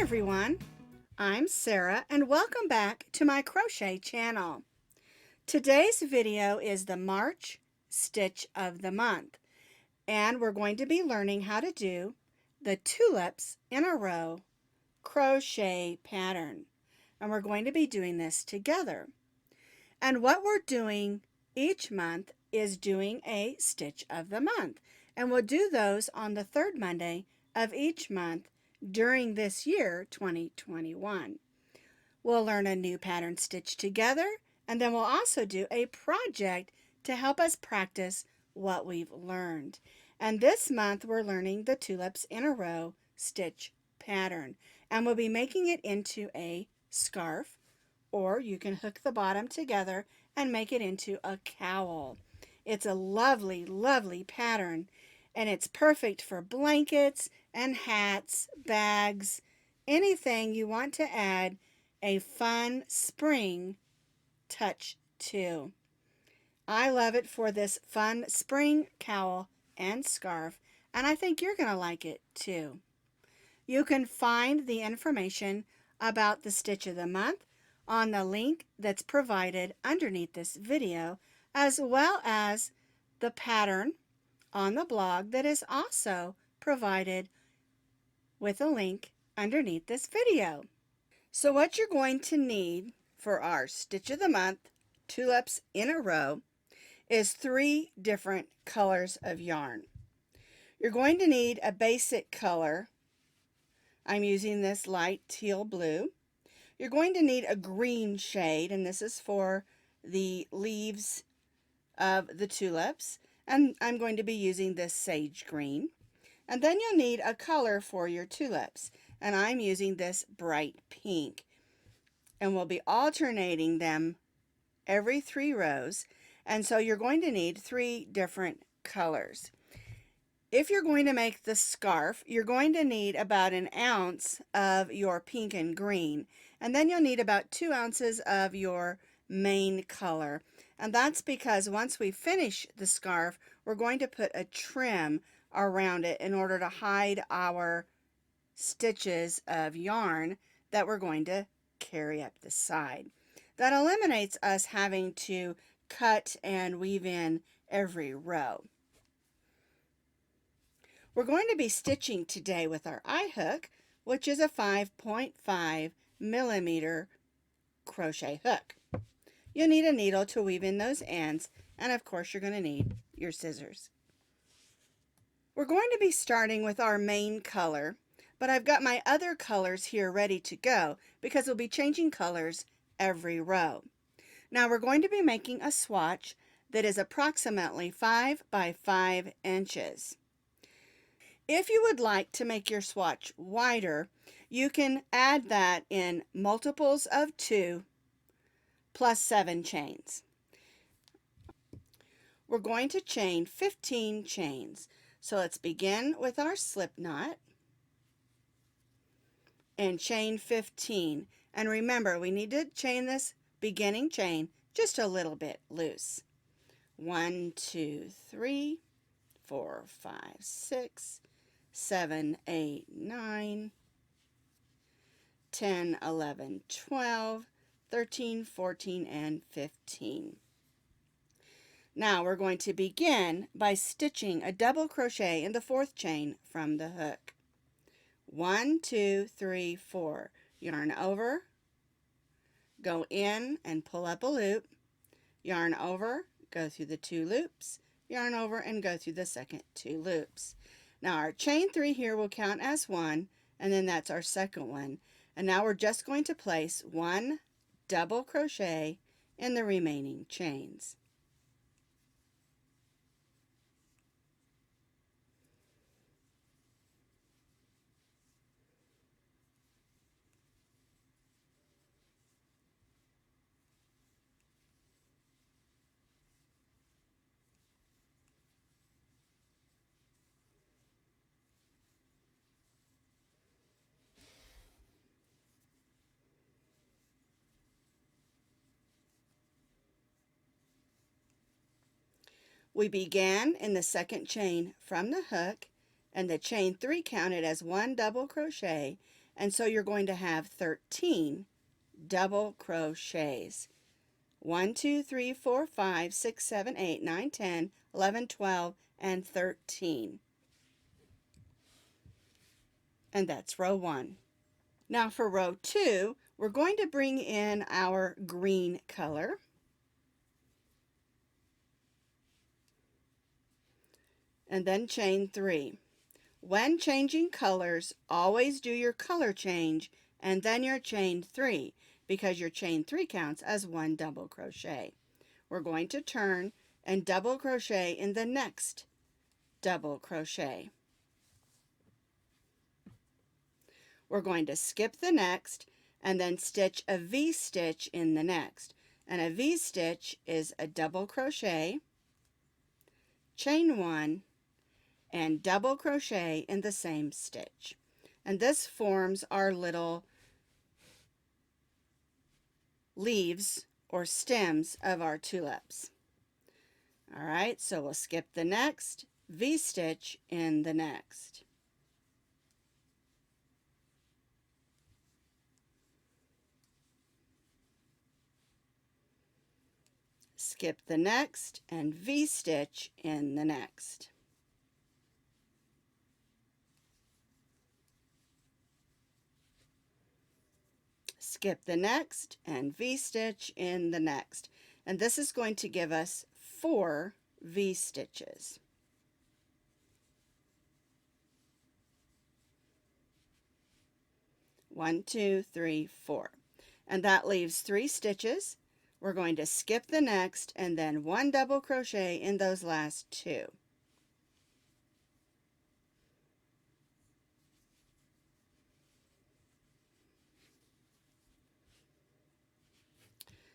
everyone, I'm Sarah and welcome back to my crochet channel. Today's video is the March stitch of the month, and we're going to be learning how to do the tulips in a row crochet pattern, and we're going to be doing this together. And what we're doing each month is doing a stitch of the month, and we'll do those on the third Monday of each month during this year 2021. We'll learn a new pattern stitch together, and then we'll also do a project to help us practice what we've learned. And this month we're learning the tulips in a row stitch pattern, and we'll be making it into a scarf, or you can hook the bottom together and make it into a cowl. It's a lovely, lovely pattern, and it's perfect for blankets and hats, bags, anything you want to add a fun spring touch to. I love it for this fun spring cowl and scarf, and I think you're going to like it too. You can find the information about the stitch of the month on the link that's provided underneath this video, as well as the pattern on the blog that is also provided with a link underneath this video. So what you're going to need for our stitch of the month, tulips in a row, is 3 different colors of yarn. You're going to need a basic color. I'm using this light teal blue. You're going to need a green shade, and this is for the leaves of the tulips, and I'm going to be using this sage green. And then you'll need a color for your tulips, and I'm using this bright pink. And we'll be alternating them every 3 rows, and so you're going to need 3 different colors. If you're going to make the scarf, you're going to need about 1 ounce of your pink and green, and then you'll need about 2 ounces of your main color. And that's because once we finish the scarf, we're going to put a trim around it in order to hide our stitches of yarn that we're going to carry up the side. That eliminates us having to cut and weave in every row. We're going to be stitching today with our eye hook, which is a 5.5 millimeter crochet hook. You'll need a needle to weave in those ends, and of course you're going to need your scissors. We're going to be starting with our main color, but I've got my other colors here ready to go because we'll be changing colors every row. Now we're going to be making a swatch that is approximately 5 by 5 inches. If you would like to make your swatch wider, you can add that in multiples of 2 plus 7 chains. We're going to chain 15 chains. So let's begin with our slip knot and chain 15. And remember, we need to chain this beginning chain just a little bit loose. 1, 2, 3, 4, 5, 6, 7, 8, 9, 10, 11, 12, 13, 14, and 15. Now we're going to begin by stitching a double crochet in the 4th chain from the hook. 1, 2, 3, 4. Yarn over, go in and pull up a loop, yarn over, go through the 2 loops, yarn over and go through the second 2 loops. Now our chain 3 here will count as 1, and then that's our second one. And now we're just going to place 1 double crochet in the remaining chains. We began in the second chain from the hook, and the chain 3 counted as 1 double crochet, And so you're going to have 13 double crochets. 1, 2, 3, 4, 5, 6, 7, 8, 9, 10, 11, 12, and 13. And that's row 1. Now for row 2, we're going to bring in our green color. And then chain 3. When changing colors, always do your color change and then your chain 3, because your chain 3 counts as 1 double crochet. We're going to turn and double crochet in the next double crochet. We're going to skip the next and then stitch a V-stitch in the next. And a V-stitch is a double crochet, chain 1, and double crochet in the same stitch. And this forms our little leaves or stems of our tulips. All right, so we'll skip the next, V-stitch in the next. Skip the next and V-stitch in the next. Skip the next and V-stitch in the next. And this is going to give us 4 V-stitches. 1, 2, 3, 4. And that leaves 3 stitches. We're going to skip the next and then 1 double crochet in those last 2.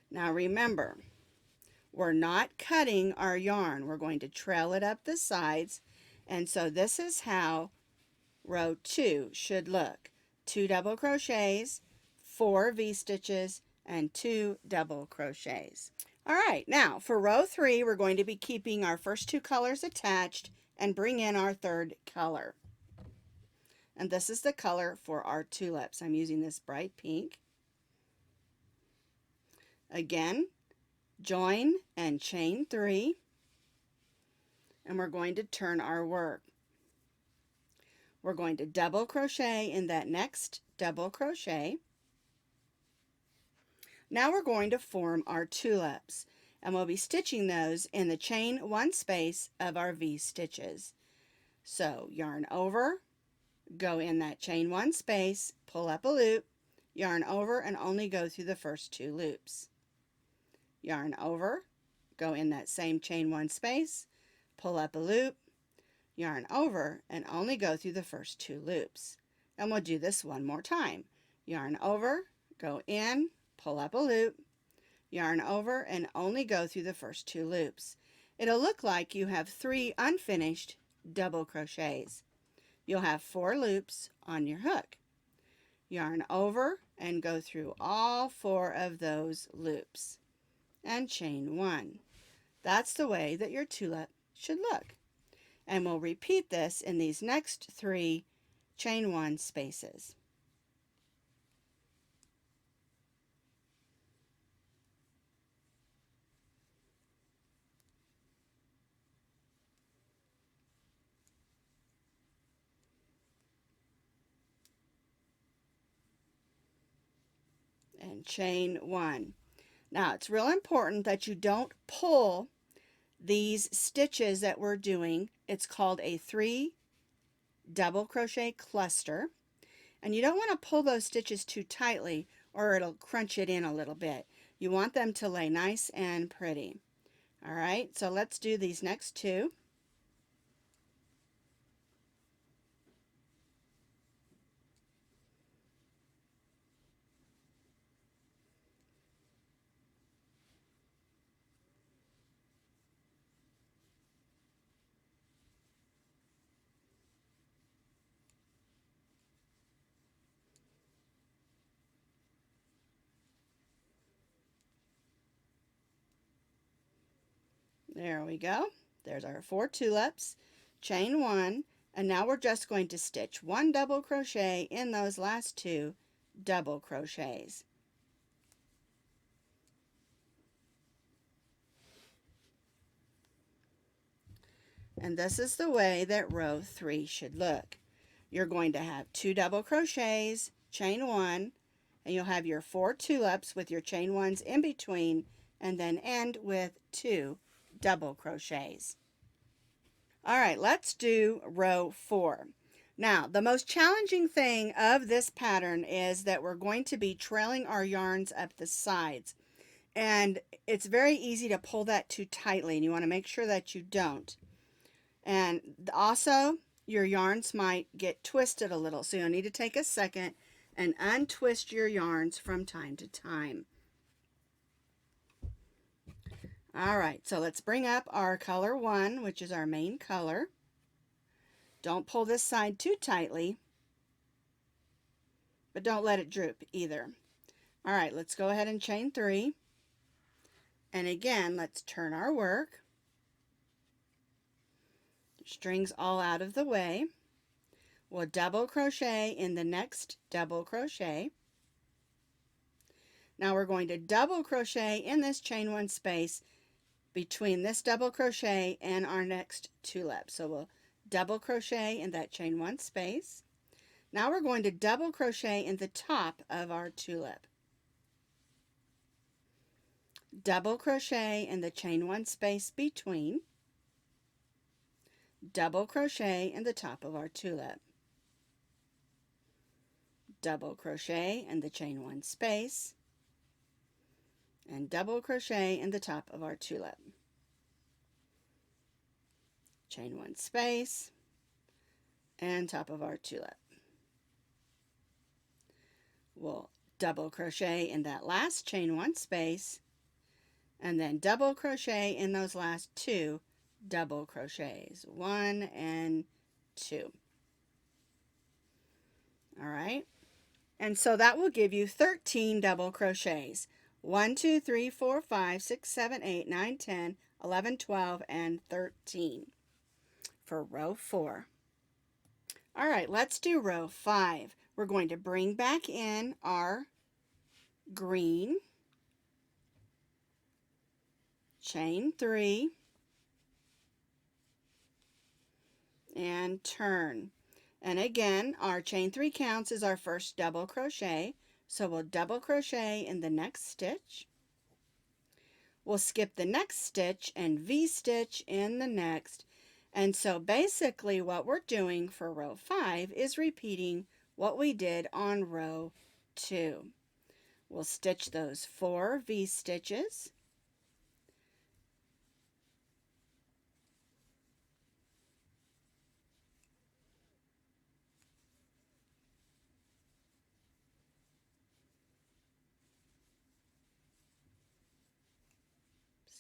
Now remember, we're not cutting our yarn. We're going to trail it up the sides. And so this is how row 2 should look. 2 double crochets, 4 V-stitches, and 2 double crochets. All right, now for row 3, we're going to be keeping our first 2 colors attached and bring in our third color. And this is the color for our tulips. I'm using this bright pink. Again, join and chain 3, and we're going to turn our work. We're going to double crochet in that next double crochet. Now we're going to form our tulips, and we'll be stitching those in the chain 1 space of our V-stitches. So yarn over, go in that chain 1 space, pull up a loop, yarn over, and only go through the first 2 loops. Yarn over, go in that same chain 1 space, pull up a loop, yarn over, and only go through the first 2 loops. And we'll do this one more time. Yarn over, go in, pull up a loop, yarn over, and only go through the first 2 loops. It'll look like you have 3 unfinished double crochets. You'll have 4 loops on your hook. Yarn over and go through all 4 of those loops and chain 1. That's the way that your tulip should look. And we'll repeat this in these next 3 chain 1 spaces. And chain 1. Now it's real important that you don't pull these stitches that we're doing. It's called a 3 double crochet cluster, and you don't want to pull those stitches too tightly or it'll crunch it in a little bit. You want them to lay nice and pretty. All right, so let's do these next 2. There we go. There's our 4 tulips. Chain 1 And now we're just going to stitch 1 double crochet in those last 2 double crochets. And this is the way that row 3 should look. You're going to have 2 double crochets, chain 1, and you'll have your 4 tulips with your chain 1s in between, and then end with 2 double crochets. All right, let's do row 4. Now, the most challenging thing of this pattern is that we're going to be trailing our yarns up the sides. And it's very easy to pull that too tightly, and you want to make sure that you don't. And also, your yarns might get twisted a little, so you'll need to take a second and untwist your yarns from time to time. All right, so let's bring up our color 1, which is our main color. Don't pull this side too tightly, but don't let it droop either. All right, let's go ahead and chain 3. And again, let's turn our work. Strings all out of the way. We'll double crochet in the next double crochet. Now we're going to double crochet in this chain 1 space between this double crochet and our next tulip. So we'll double crochet in that chain 1 space. Now we're going to double crochet in the top of our tulip. Double crochet in the chain 1 space between. Double crochet in the top of our tulip. Double crochet in the chain 1 space, and double crochet in the top of our tulip. Chain 1 space and top of our tulip. We'll double crochet in that last chain 1 space, and then double crochet in those last 2 double crochets, 1 and 2. All right, and so that will give you 13 double crochets. 1, 2, 3, 4, 5, 6, 7, 8, 9, 10, 11, 12, and 13 for row 4. All right, let's do row 5. We're going to bring back in our green, chain 3, and turn. And again, our chain 3 counts as our first double crochet. So we'll double crochet in the next stitch. We'll skip the next stitch and V-stitch in the next. And so basically what we're doing for row 5 is repeating what we did on row 2. We'll stitch those 4 V-stitches.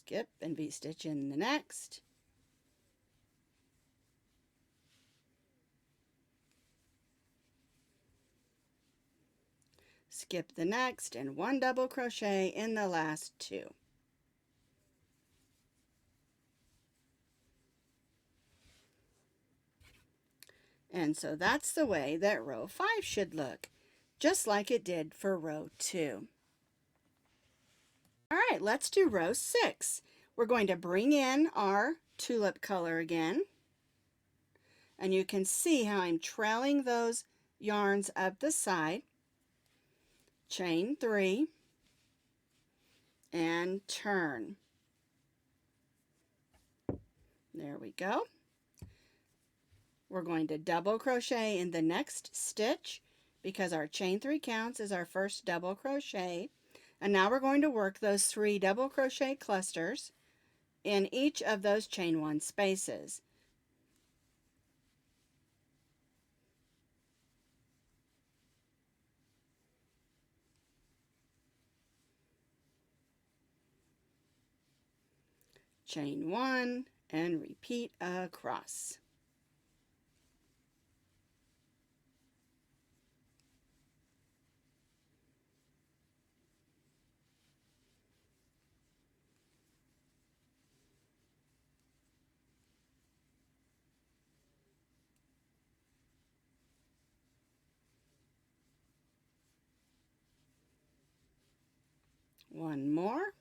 Skip and V-stitch in the next. Skip the next and 1 double crochet in the last 2. And so that's the way that row 5 should look, just like it did for row 2. All right, let's do row 6. We're going to bring in our tulip color again. And you can see how I'm trailing those yarns up the side. Chain 3 and turn. There we go. We're going to double crochet in the next stitch because our chain 3 counts as our first double crochet. And now we're going to work those 3 double crochet clusters in each of those chain 1 spaces. Chain 1 and repeat across. One more.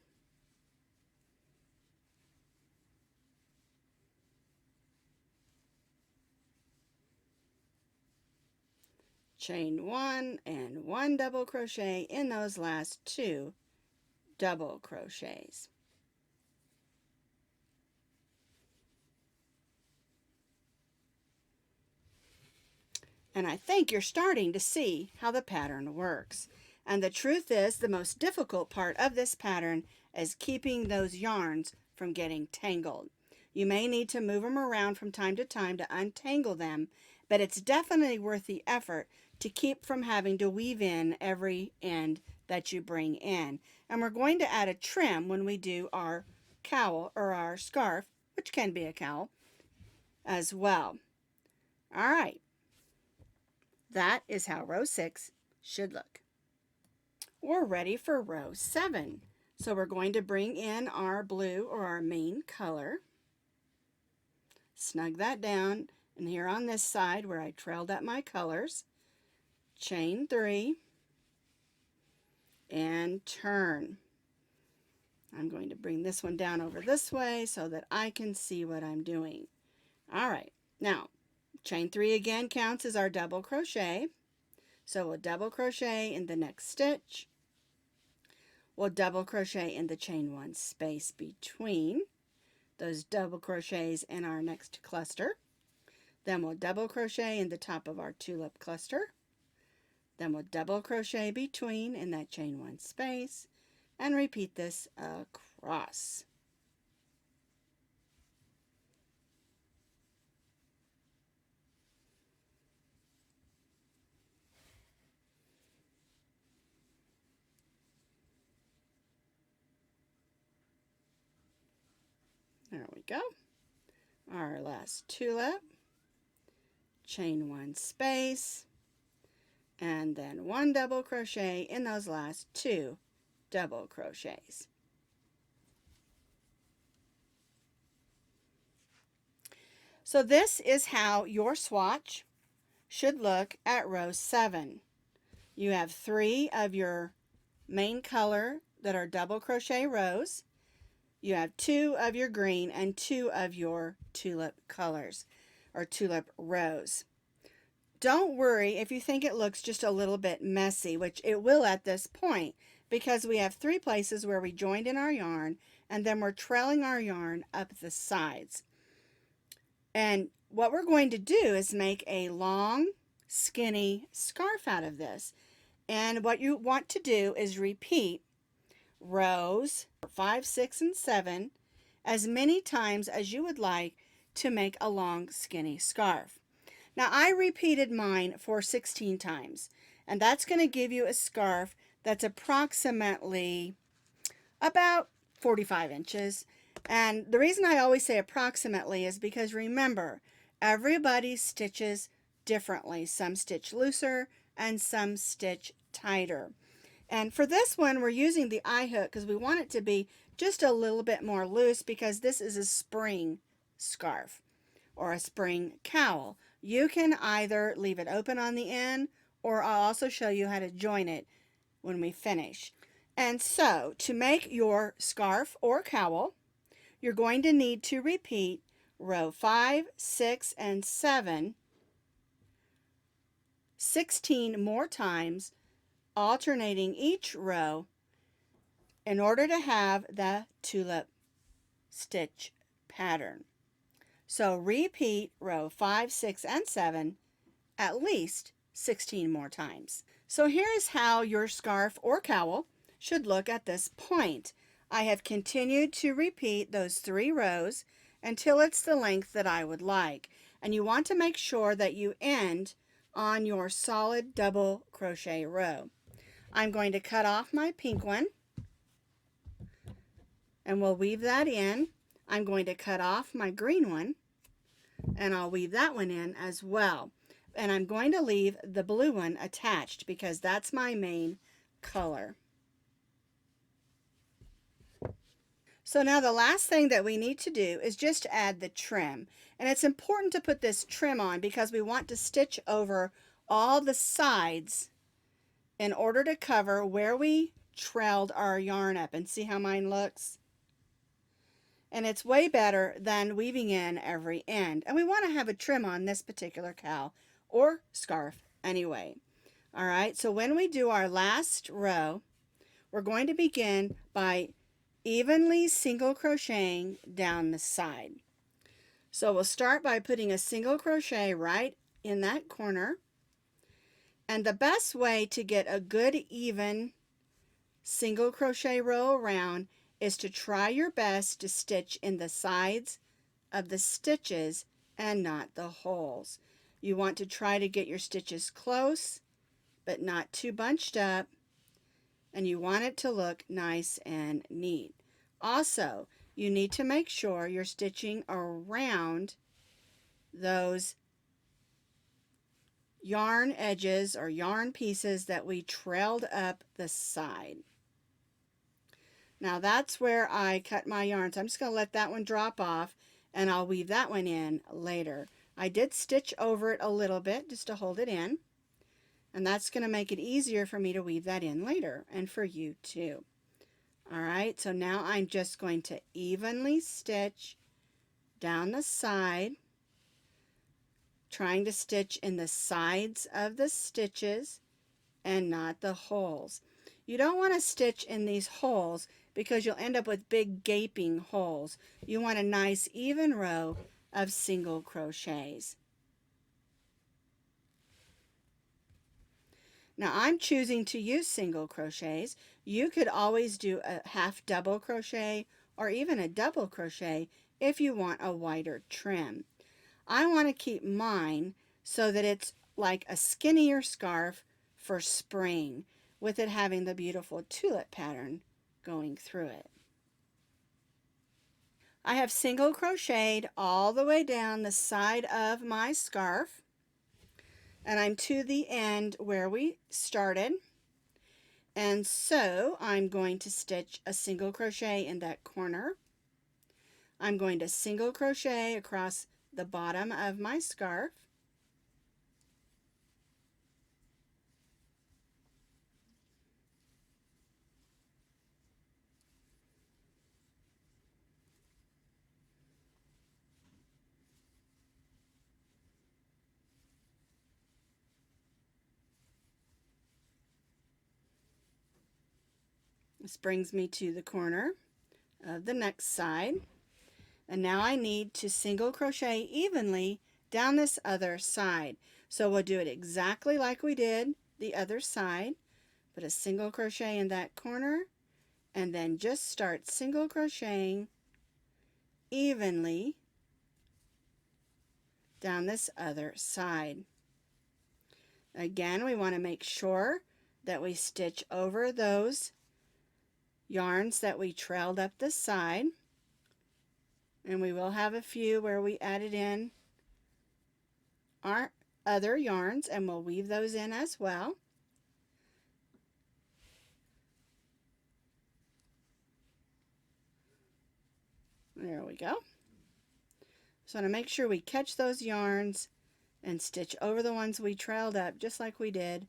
Chain one and one double crochet in those last two double crochets. And I think you're starting to see how the pattern works. And the truth is, the most difficult part of this pattern is keeping those yarns from getting tangled. You may need to move them around from time to time to untangle them, but it's definitely worth the effort to keep from having to weave in every end that you bring in. And we're going to add a trim when we do our cowl or our scarf, which can be a cowl as well. All right. That is how row 6 should look. We're ready for row 7. So we're going to bring in our blue or our main color. Snug that down, and here on this side where I trailed up my colors, chain 3 and turn. I'm going to bring this one down over this way so that I can see what I'm doing. All right, now chain 3 again counts as our double crochet. So we'll double crochet in the next stitch. We'll double crochet in the chain 1 space between those double crochets in our next cluster. Then we'll double crochet in the top of our tulip cluster. Then we'll double crochet between in that chain 1 space and repeat this across. There we go. Our last tulip, chain 1 space, and then 1 double crochet in those last 2 double crochets. So this is how your swatch should look at row 7. You have 3 of your main color that are double crochet rows. You have 2 of your green and 2 of your tulip colors or tulip rows. Don't worry if you think it looks just a little bit messy, which it will at this point, because we have 3 places where we joined in our yarn and then we're trailing our yarn up the sides. And what we're going to do is make a long, skinny scarf out of this. And what you want to do is repeat rows 5, 6, and 7 as many times as you would like to make a long, skinny scarf. Now I repeated mine for 16 times, and that's going to give you a scarf that's approximately about 45 inches. And the reason I always say approximately is because remember, everybody stitches differently. Some stitch looser and some stitch tighter. And for this one, we're using the eye hook because we want it to be just a little bit more loose because this is a spring scarf or a spring cowl. You can either leave it open on the end, or I'll also show you how to join it when we finish. And so to make your scarf or cowl, you're going to need to repeat row 5, 6, and 7 16 more times, alternating each row in order to have the tulip stitch pattern. So repeat row 5, 6, and 7 at least 16 more times. So here is how your scarf or cowl should look at this point. I have continued to repeat those 3 rows until it's the length that I would like. And you want to make sure that you end on your solid double crochet row. I'm going to cut off my pink one and we'll weave that in. I'm going to cut off my green one and I'll weave that one in as well. And I'm going to leave the blue one attached because that's my main color. So now the last thing that we need to do is just add the trim. And it's important to put this trim on because we want to stitch over all the sides in order to cover where we trailed our yarn up, and see how mine looks? And it's way better than weaving in every end. And we want to have a trim on this particular cowl or scarf anyway. All right, so when we do our last row, we're going to begin by evenly single crocheting down the side. So we'll start by putting a single crochet right in that corner. And the best way to get a good even single crochet row around is to try your best to stitch in the sides of the stitches and not the holes. You want to try to get your stitches close, but not too bunched up, and you want it to look nice and neat. Also, you need to make sure you're stitching around those yarn edges or yarn pieces that we trailed up the side. Now that's where I cut my yarn, so I'm just going to let that one drop off, and I'll weave that one in later. I did stitch over it a little bit just to hold it in, and that's going to make it easier for me to weave that in later, and for you too. Alright, so now I'm just going to evenly stitch down the side, trying to stitch in the sides of the stitches and not the holes. You don't want to stitch in these holes because you'll end up with big gaping holes. You want a nice even row of single crochets. Now I'm choosing to use single crochets. You could always do a half double crochet or even a double crochet if you want a wider trim. I want to keep mine so that it's like a skinnier scarf for spring, with it having the beautiful tulip pattern going through it. I have single crocheted all the way down the side of my scarf, and I'm to the end where we started, and so I'm going to stitch a single crochet in that corner. I'm going to single crochet across the bottom of my scarf, this brings me to the corner of the next side, and now I need to single crochet evenly down this other side. So we'll do it exactly like we did the other side. Put a single crochet in that corner, and then just start single crocheting evenly down this other side. Again, we want to make sure that we stitch over those yarns that we trailed up the side, and we will have a few where we added in our other yarns, and we'll weave those in as well. There we go. So to make sure we catch those yarns and stitch over the ones we trailed up just like we did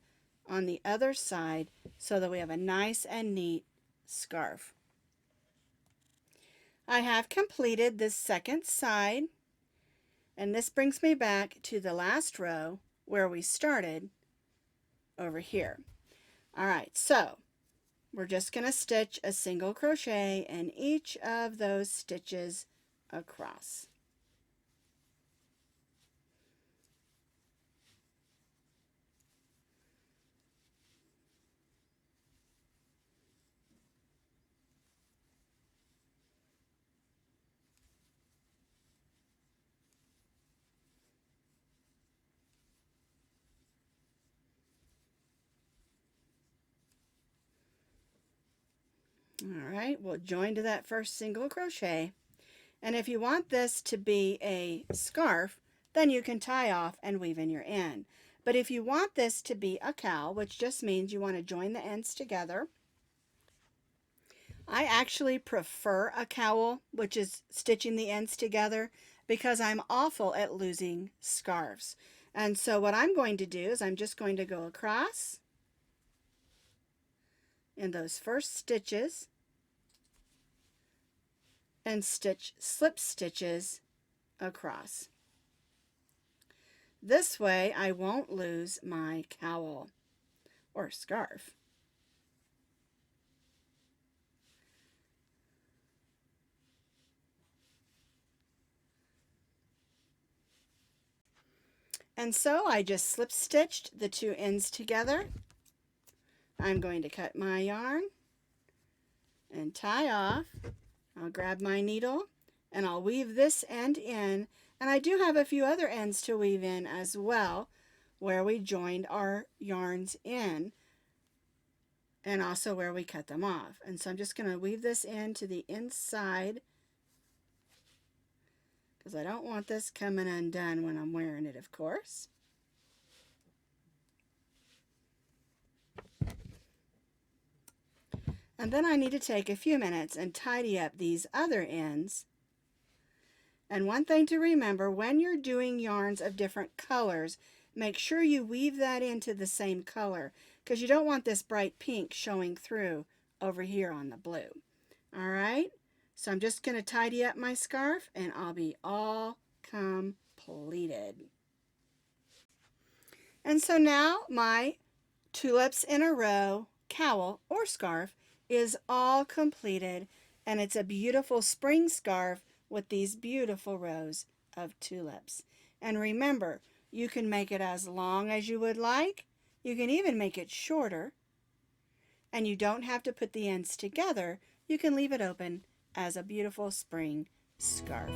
on the other side, so that we have a nice and neat scarf. I have completed this second side, and this brings me back to the last row where we started over here. Alright, so we're just going to stitch a single crochet in each of those stitches across. Alright, we'll join to that first single crochet, and if you want this to be a scarf, then you can tie off and weave in your end. But if you want this to be a cowl, which just means you want to join the ends together, I actually prefer a cowl, which is stitching the ends together, because I'm awful at losing scarves. And so what I'm going to do is I'm just going to go across in those first stitches and stitch slip stitches across. This way I won't lose my cowl or scarf. And so I just slip stitched the two ends together. I'm going to cut my yarn and tie off. I'll grab my needle and I'll weave this end in, and I do have a few other ends to weave in as well where we joined our yarns in and also where we cut them off. And so I'm just going to weave this into the inside because I don't want this coming undone when I'm wearing it, of course. And then I need to take a few minutes and tidy up these other ends. And one thing to remember, when you're doing yarns of different colors, make sure you weave that into the same color because you don't want this bright pink showing through over here on the blue. All right, so I'm just going to tidy up my scarf and I'll be all completed. And so now my tulips in a row cowl or scarf is all completed, and it's a beautiful spring scarf with these beautiful rows of tulips. And remember, you can make it as long as you would like. You can even make it shorter, and you don't have to put the ends together. You can leave it open as a beautiful spring scarf.